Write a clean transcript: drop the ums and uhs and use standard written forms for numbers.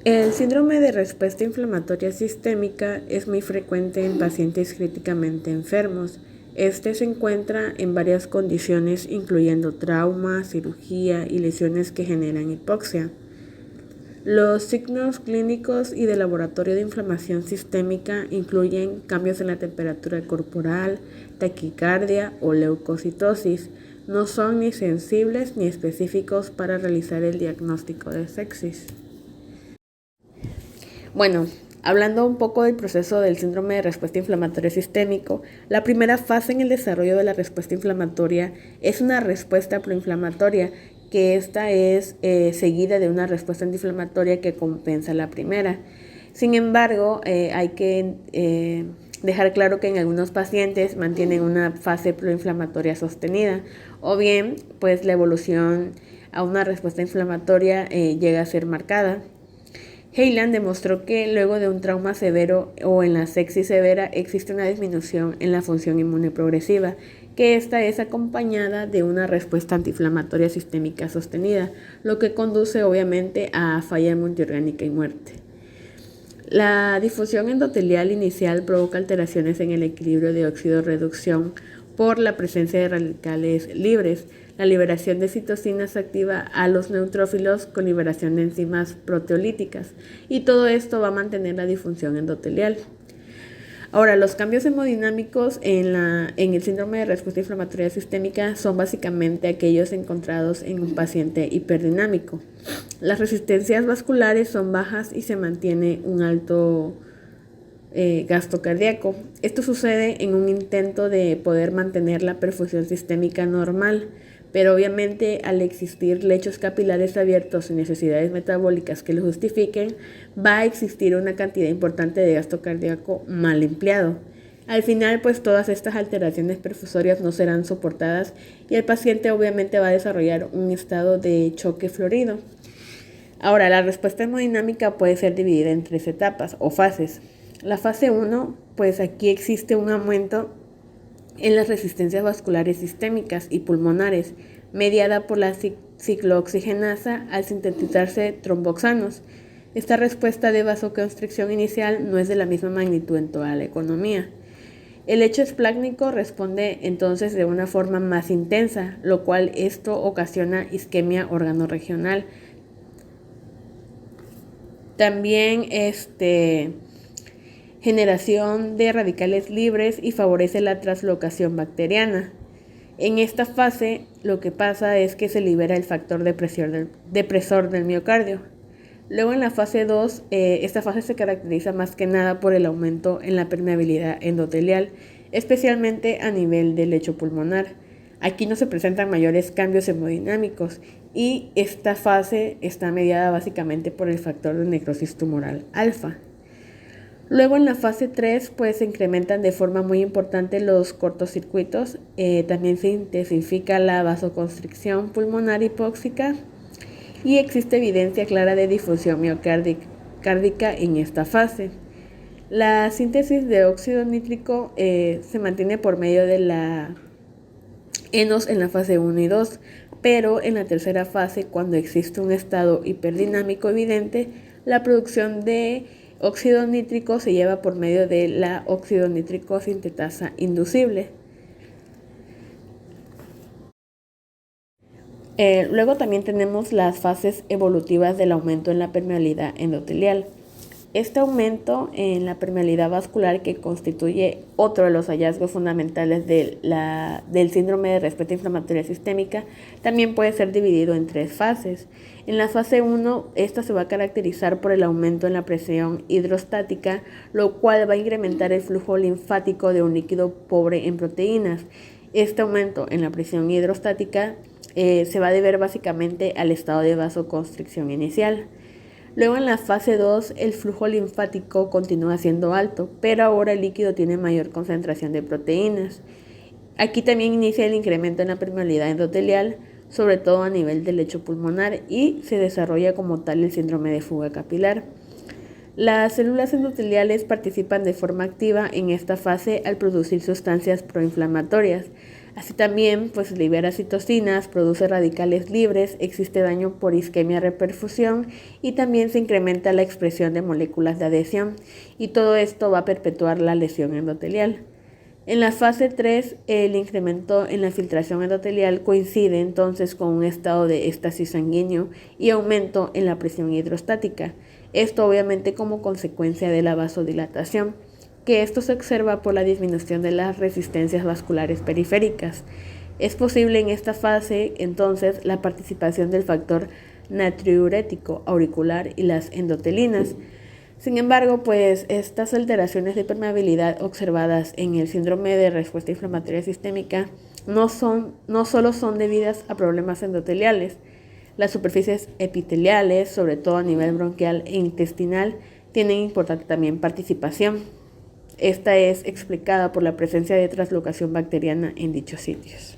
El síndrome de respuesta inflamatoria sistémica es muy frecuente en pacientes críticamente enfermos. Este se encuentra en varias condiciones, incluyendo trauma, cirugía y lesiones que generan hipoxia. Los signos clínicos y de laboratorio de inflamación sistémica incluyen cambios en la temperatura corporal, taquicardia o leucocitosis. No son ni sensibles ni específicos para realizar el diagnóstico de sepsis. Bueno, hablando un poco del proceso del síndrome de respuesta inflamatoria sistémico, la primera fase en el desarrollo de la respuesta inflamatoria es una respuesta proinflamatoria, que esta es seguida de una respuesta antiinflamatoria que compensa la primera. Sin embargo, hay que dejar claro que en algunos pacientes mantienen una fase proinflamatoria sostenida, o bien pues la evolución a una respuesta inflamatoria llega a ser marcada. Heiland demostró que luego de un trauma severo o en la sepsis severa existe una disminución en la función inmune progresiva, que esta es acompañada de una respuesta antiinflamatoria sistémica sostenida, lo que conduce obviamente a falla multiorgánica y muerte. La difusión endotelial inicial provoca alteraciones en el equilibrio de óxido-reducción por la presencia de radicales libres. La liberación de citocinas activa a los neutrófilos con liberación de enzimas proteolíticas, y todo esto va a mantener la disfunción endotelial. Ahora, los cambios hemodinámicos en el síndrome de respuesta inflamatoria sistémica son básicamente aquellos encontrados en un paciente hiperdinámico. Las resistencias vasculares son bajas y se mantiene un alto gasto cardíaco. Esto sucede en un intento de poder mantener la perfusión sistémica normal, pero obviamente al existir lechos capilares abiertos y necesidades metabólicas que lo justifiquen, va a existir una cantidad importante de gasto cardíaco mal empleado. Al final, pues todas estas alteraciones perfusorias no serán soportadas y el paciente obviamente va a desarrollar un estado de choque florido. Ahora, la respuesta hemodinámica puede ser dividida en 3 etapas o fases. La fase 1, pues aquí existe un aumento en las resistencias vasculares sistémicas y pulmonares, mediada por la ciclooxigenasa al sintetizarse tromboxanos. Esta respuesta de vasoconstricción inicial no es de la misma magnitud en toda la economía. El lecho esplácnico responde entonces de una forma más intensa, lo cual esto ocasiona isquemia organorregional. También generación de radicales libres y favorece la translocación bacteriana. En esta fase lo que pasa es que se libera el factor depresor del miocardio. Luego en la fase 2, esta fase se caracteriza más que nada por el aumento en la permeabilidad endotelial, especialmente a nivel del lecho pulmonar. Aquí no se presentan mayores cambios hemodinámicos y esta fase está mediada básicamente por el factor de necrosis tumoral alfa. Luego en la fase 3 pues se incrementan de forma muy importante los cortocircuitos, también se intensifica la vasoconstricción pulmonar hipóxica y existe evidencia clara de difusión miocárdica en esta fase. La síntesis de óxido nítrico se mantiene por medio de la ENOS en la fase 1 y 2, pero en la tercera fase, cuando existe un estado hiperdinámico evidente, la producción de óxido nítrico se lleva por medio de la óxido nítrico sintetasa inducible. Luego también tenemos las fases evolutivas del aumento en la permeabilidad endotelial. Este aumento en la permeabilidad vascular, que constituye otro de los hallazgos fundamentales del síndrome de respuesta inflamatoria sistémica, también puede ser dividido en 3 fases. En la fase 1, esta se va a caracterizar por el aumento en la presión hidrostática, lo cual va a incrementar el flujo linfático de un líquido pobre en proteínas. Este aumento en la presión hidrostática se va a deber básicamente al estado de vasoconstricción inicial. Luego en la fase 2 el flujo linfático continúa siendo alto, pero ahora el líquido tiene mayor concentración de proteínas. Aquí también inicia el incremento en la permeabilidad endotelial, sobre todo a nivel del lecho pulmonar, y se desarrolla como tal el síndrome de fuga capilar. Las células endoteliales participan de forma activa en esta fase al producir sustancias proinflamatorias. Así también, pues libera citocinas, produce radicales libres, existe daño por isquemia reperfusión y también se incrementa la expresión de moléculas de adhesión y todo esto va a perpetuar la lesión endotelial. En la fase 3, el incremento en la filtración endotelial coincide entonces con un estado de éxtasis sanguíneo y aumento en la presión hidrostática. Esto obviamente como consecuencia de la vasodilatación, que esto se observa por la disminución de las resistencias vasculares periféricas. Es posible en esta fase entonces la participación del factor natriurético auricular y las endotelinas. Sin embargo, pues estas alteraciones de permeabilidad observadas en el síndrome de respuesta inflamatoria sistémica no solo son debidas a problemas endoteliales. Las superficies epiteliales, sobre todo a nivel bronquial e intestinal, tienen importante también participación. Esta es explicada por la presencia de translocación bacteriana en dichos sitios.